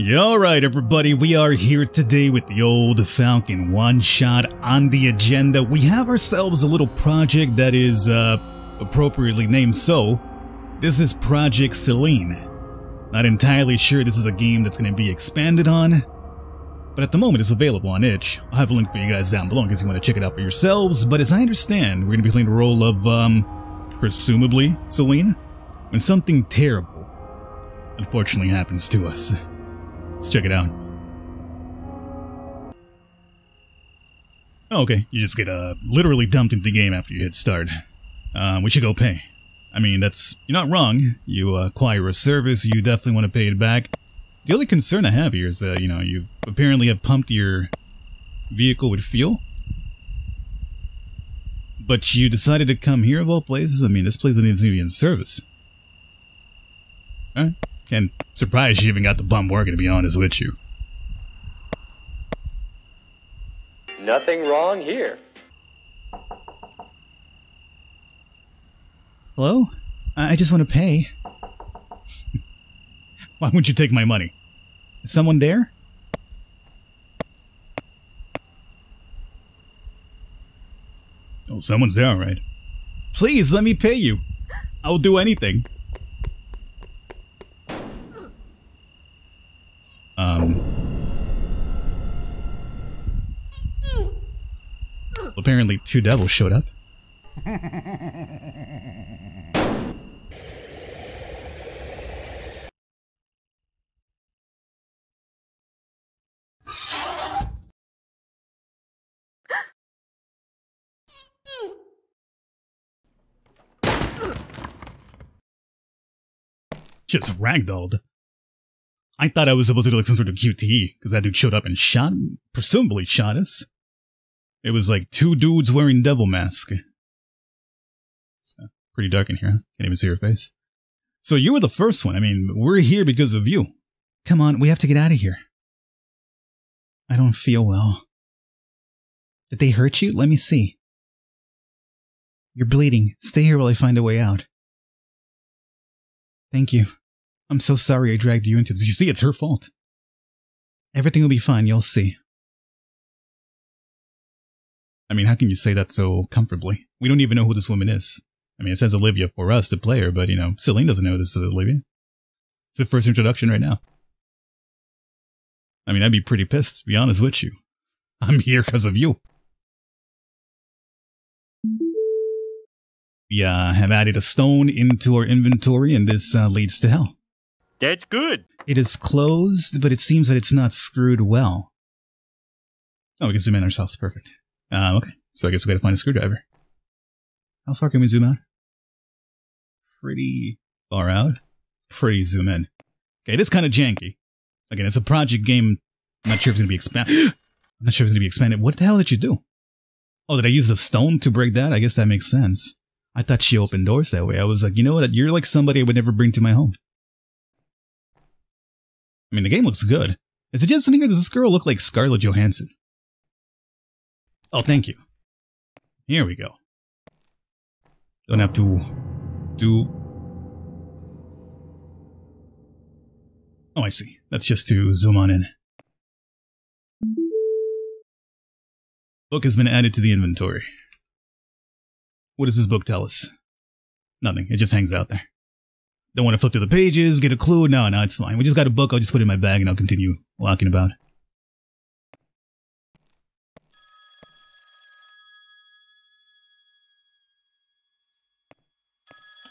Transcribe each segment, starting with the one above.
Yeah, alright everybody, we are here today with the Old Falcon one-shot. On the agenda, we have ourselves a little project that is, appropriately named so. This is Project Selene. Not entirely sure this is a game that's going to be expanded on, but at the moment it's available on itch. I'll have a link for you guys down below in case you want to check it out for yourselves, but as I understand, we're going to be playing the role of, presumably Selene, when something terrible, unfortunately, happens to us. Let's check it out. Oh, okay, you just get literally dumped into the game after you hit start. We should go pay. I mean, you're not wrong. You acquire a service, you definitely want to pay it back. The only concern I have here is that, you apparently have pumped your vehicle with fuel. But you decided to come here of all places? I mean, this place doesn't even seem to be in service. Alright. And surprised you even got the bum working, to be honest with you. Nothing wrong here. Hello? I just want to pay. Why wouldn't you take my money? Is someone there? Oh, someone's there, alright. Please, let me pay you. I'll do anything. Apparently, two devils showed up. Just ragdolled. I thought I was supposed to do like some sort of QTE, because that dude showed up and presumably shot us. It was like two dudes wearing devil masks. It's pretty dark in here, huh? Can't even see her face. So you were the first one. I mean, we're here because of you. Come on, we have to get out of here. I don't feel well. Did they hurt you? Let me see. You're bleeding. Stay here while I find a way out. Thank you. I'm so sorry I dragged you into this. You see, it's her fault. Everything will be fine, you'll see. I mean, how can you say that so comfortably? We don't even know who this woman is. I mean, it says Olivia for us to play her, but, Selene doesn't know this is Olivia. It's the first introduction right now. I mean, I'd be pretty pissed, to be honest with you. I'm here because of you. We have added a stone into our inventory, and this leads to hell. That's good. It is closed, but it seems that it's not screwed well. Oh, we can zoom in ourselves. Perfect. Okay. So I guess we gotta find a screwdriver. How far can we zoom out? Pretty far out. Pretty zoom in. Okay, it is kind of janky. Again, it's a project game. I'm not sure if it's gonna be expanded. I'm not sure if it's gonna be expanded. What the hell did you do? Oh, did I use the stone to break that? I guess that makes sense. I thought she opened doors that way. I was like, you know what? You're like somebody I would never bring to my home. I mean, the game looks good. Is it just something or does this girl look like Scarlett Johansson? Oh, thank you. Here we go. Don't have to do... Oh, I see. That's just to zoom on in. Book has been added to the inventory. What does this book tell us? Nothing. It just hangs out there. Don't want to flip through the pages, get a clue. No, it's fine. We just got a book. I'll just put it in my bag and I'll continue walking about.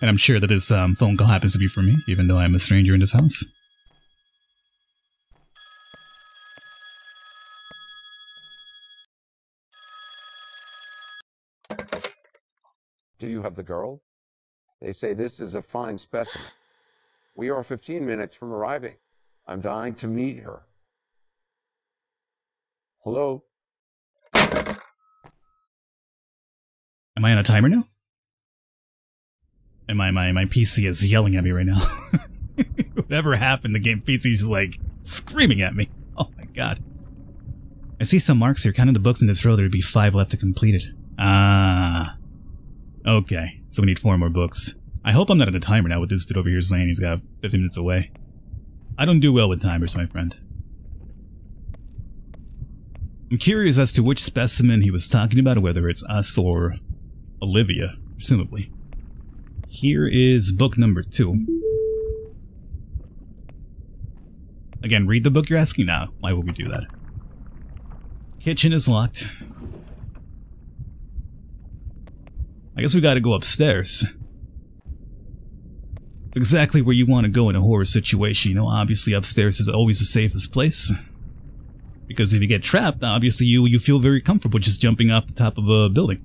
And I'm sure that this phone call happens to be for me, even though I'm a stranger in this house. Do you have the girl? They say this is a fine specimen. We are 15 minutes from arriving. I'm dying to meet her. Hello? Am I on a timer now? And my PC is yelling at me right now. Whatever happened, the game PC is like screaming at me. Oh my god. I see some marks here. Counting the books in this row, there would be 5 left to complete it. Ah. Okay, so we need 4 more books. I hope I'm not at a timer now with this dude over here saying he's got 50 minutes away. I don't do well with timers, my friend. I'm curious as to which specimen he was talking about, whether it's us or Olivia, presumably. Here is book number 2. Again, read the book you're asking now. Why would we do that? Kitchen is locked. I guess we gotta go upstairs. It's exactly where you want to go in a horror situation, you know? Obviously upstairs is always the safest place. Because if you get trapped, obviously you feel very comfortable just jumping off the top of a building.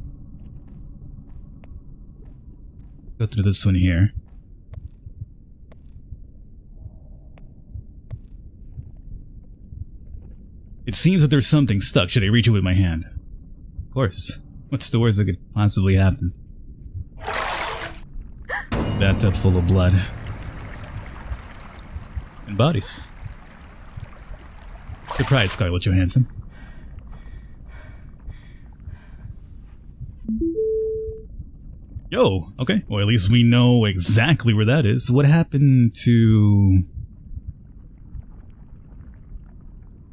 Go through this one here. It seems that there's something stuck. Should I reach it with my hand? Of course. What's the worst that could possibly happen? Bathtub full of blood. And bodies. Surprise, Scarlett Johansson. Yo, okay. Well, at least we know exactly where that is. What happened to...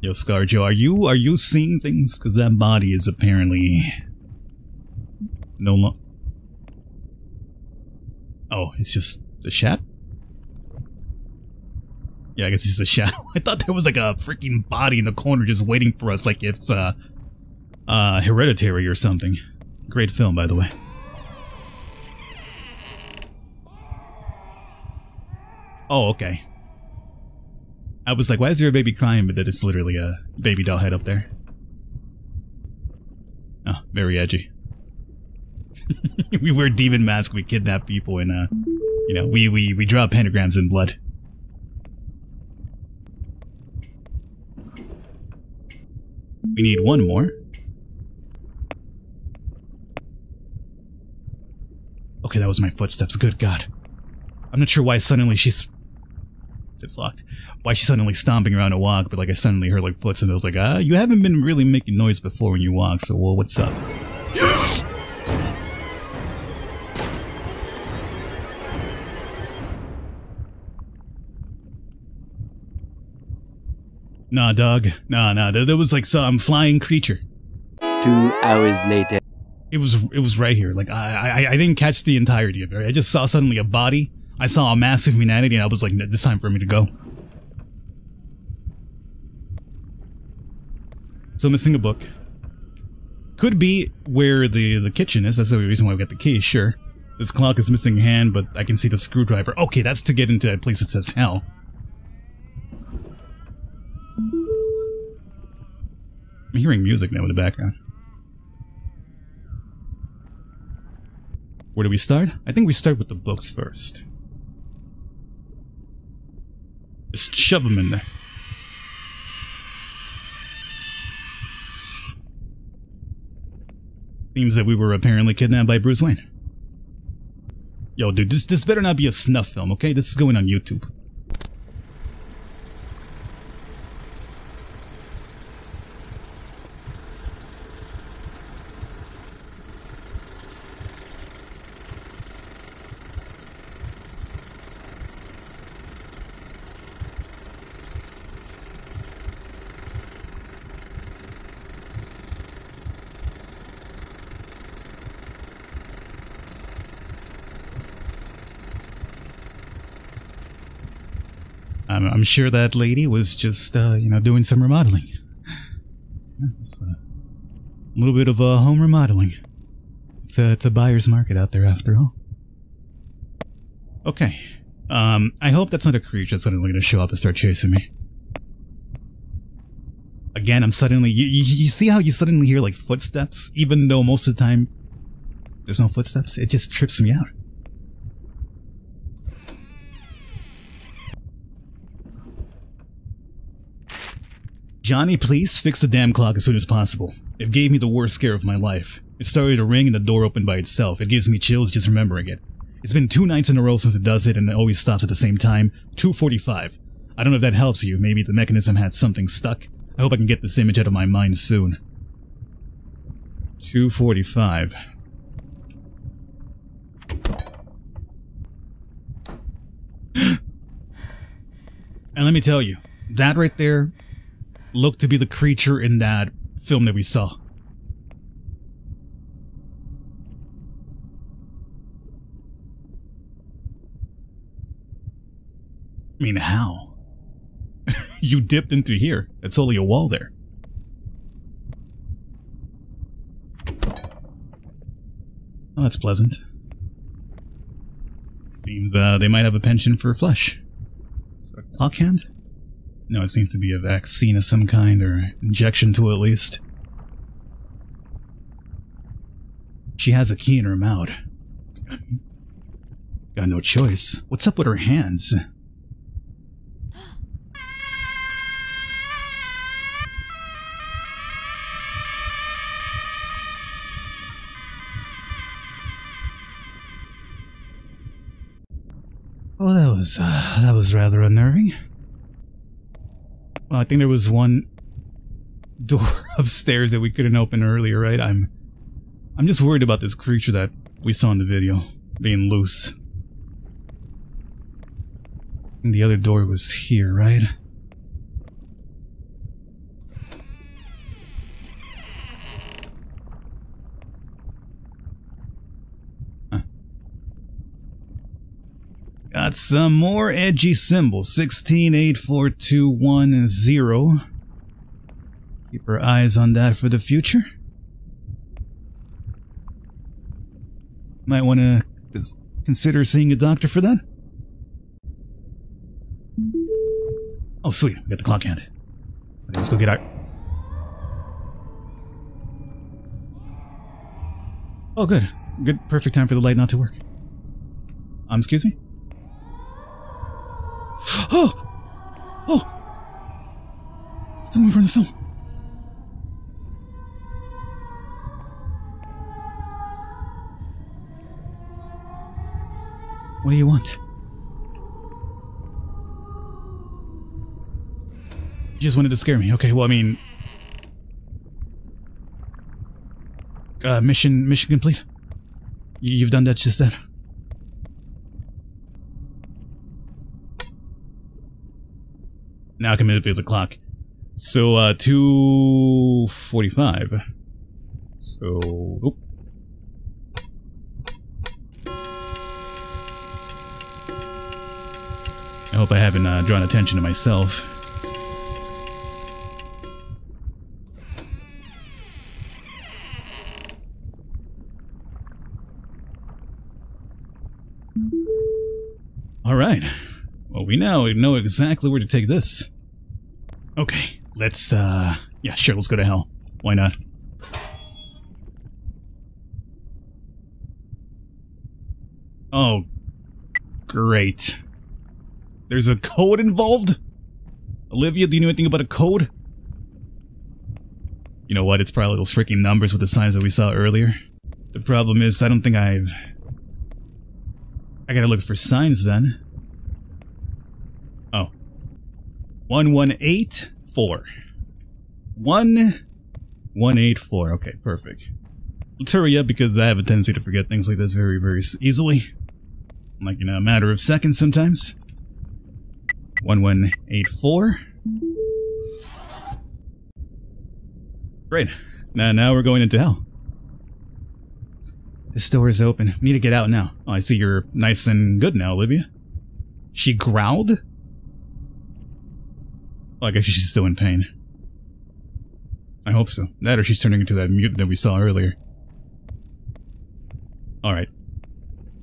Yo, ScarJo, are you seeing things? Because that body is apparently... no longer... Oh, it's just a shadow? Yeah, I guess it's just a shadow. I thought there was like a freaking body in the corner just waiting for us, like it's, Hereditary or something. Great film, by the way. Oh, okay. I was like, why is there a baby crying, but that it's literally a baby doll head up there. Oh, very edgy. We wear demon masks, we kidnap people, and, you know, we draw pentagrams in blood. We need one more. Okay, that was my footsteps, good God. I'm not sure why suddenly she's... It's locked. Why she's suddenly stomping around a walk, but like I suddenly heard like footsteps and I was like, you haven't been really making noise before when you walk, so well, what's up? Nah, dog. Nah. There was like some flying creature. 2 hours later. It was right here. Like I didn't catch the entirety of it. I just saw suddenly a body. I saw a massive humanity, and I was like, "It's time for me to go." So missing a book. Could be where the kitchen is. That's the reason why we got the key. Sure. This clock is missing a hand, but I can see the screwdriver. Okay, that's to get into a place that says hell. I'm hearing music now in the background. Where do we start? I think we start with the books first. Just shove them in there. Seems that we were apparently kidnapped by Bruce Wayne. Yo, dude, this better not be a snuff film, okay? This is going on YouTube. I'm sure that lady was just, you know, doing some remodeling. It's a little bit of home remodeling. It's a buyer's market out there, after all. Okay. I hope that's not a creature that's suddenly going to show up and start chasing me. Again, I'm suddenly... You see how you suddenly hear, like, footsteps? Even though most of the time there's no footsteps? It just trips me out. Johnny, please fix the damn clock as soon as possible. It gave me the worst scare of my life. It started to ring and the door opened by itself. It gives me chills just remembering it. It's been 2 nights in a row since it does it, and it always stops at the same time. 2:45. I don't know if that helps you. Maybe the mechanism had something stuck. I hope I can get this image out of my mind soon. 2:45. And let me tell you, that right there looked to be the creature in that film that we saw. I mean, how? You dipped into here. It's only a wall there. Oh, that's pleasant. Seems they might have a penchant for flesh. Is that a clock hand? No, it seems to be a vaccine of some kind, or injection tool at least. She has a key in her mouth. Got no choice. What's up with her hands? Well, that was rather unnerving. Well, I think there was one door upstairs that we couldn't open earlier, right? I'm just worried about this creature that we saw in the video being loose. And the other door was here, right? Got some more edgy symbols. 16842110. Keep our eyes on that for the future. Might want to consider seeing a doctor for that. Oh, sweet. We got the clock hand. Let's go get our... Oh, good. Good. Perfect time for the light not to work. Excuse me? Oh! Oh! Still over in the film. What do you want? You just wanted to scare me. Okay, well, I mean... mission complete. You've done that just then. Now I can manipulate the clock. So, 2:45. So... Oop. I hope I haven't drawn attention to myself. Alright. Well, we now know exactly where to take this. Okay, let's, yeah, sure, let's go to hell. Why not? Oh, great. There's a code involved? Olivia, do you know anything about a code? You know what, it's probably those freaking numbers with the signs that we saw earlier. The problem is, I don't think I gotta look for signs then. Oh. 1184. 1184. Okay, perfect. Let's hurry up because I have a tendency to forget things like this very, very easily. Like in a matter of seconds sometimes. 1184. Great. Now we're going into hell. This door is open. Need to get out now. Oh, I see you're nice and good now, Olivia. She growled? Well, I guess she's still in pain. I hope so. That or she's turning into that mutant that we saw earlier. Alright.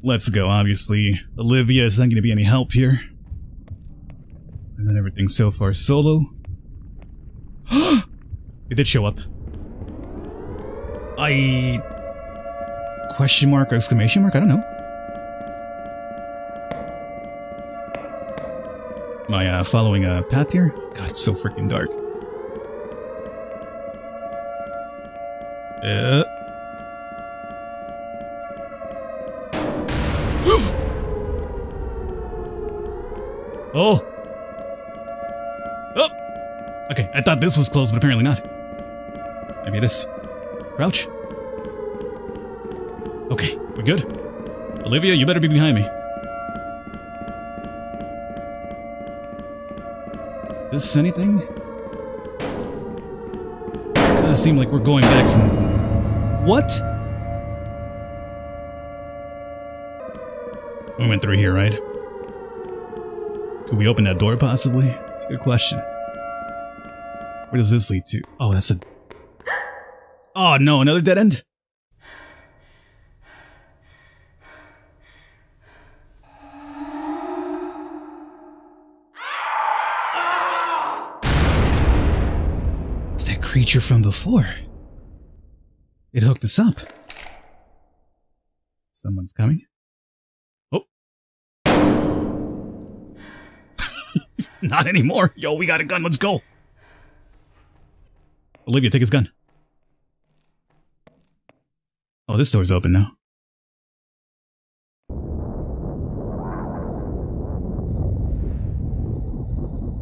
Let's go. Obviously, Olivia is not going to be any help here. And then everything so far solo. It did show up. Question mark or exclamation mark? I don't know. Am I following a path here? God, it's so freaking dark. Oh! Oh! Okay, I thought this was closed, but apparently not. Maybe it is. Crouch. Okay, we're good. Olivia, you better be behind me. This anything? Doesn't seem like we're going back from... What? We went through here, right? Could we open that door, possibly? That's a good question. Where does this lead to? Oh, that's a... Oh, no, another dead end? It's that creature from before. It hooked us up. Someone's coming. Oh. Not anymore. Yo, we got a gun. Let's go. Olivia, take his gun. Oh, this door's open now.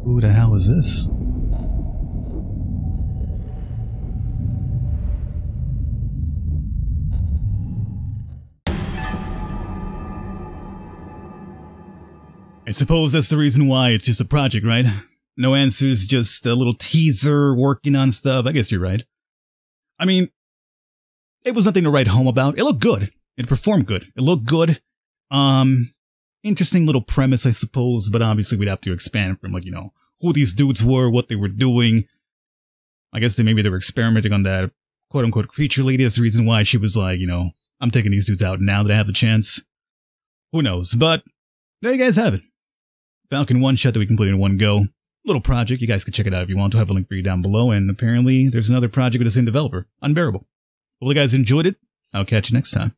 Who the hell is this? I suppose that's the reason why it's just a project, right? No answers, just a little teaser, working on stuff. I guess you're right. I mean, it was nothing to write home about. It looked good. It performed good. It looked good. Interesting little premise, I suppose, but obviously we'd have to expand from, like, you know, who these dudes were, what they were doing. I guess maybe they were experimenting on that quote-unquote creature lady. That's the reason why she was like, you know, I'm taking these dudes out now that I have the chance. Who knows? But there you guys have it. Falcon one-shot that we completed in one go. Little project. You guys can check it out if you want. I'll have a link for you down below. And apparently there's another project with the same developer. Unbearable. Well, you guys enjoyed it. I'll catch you next time.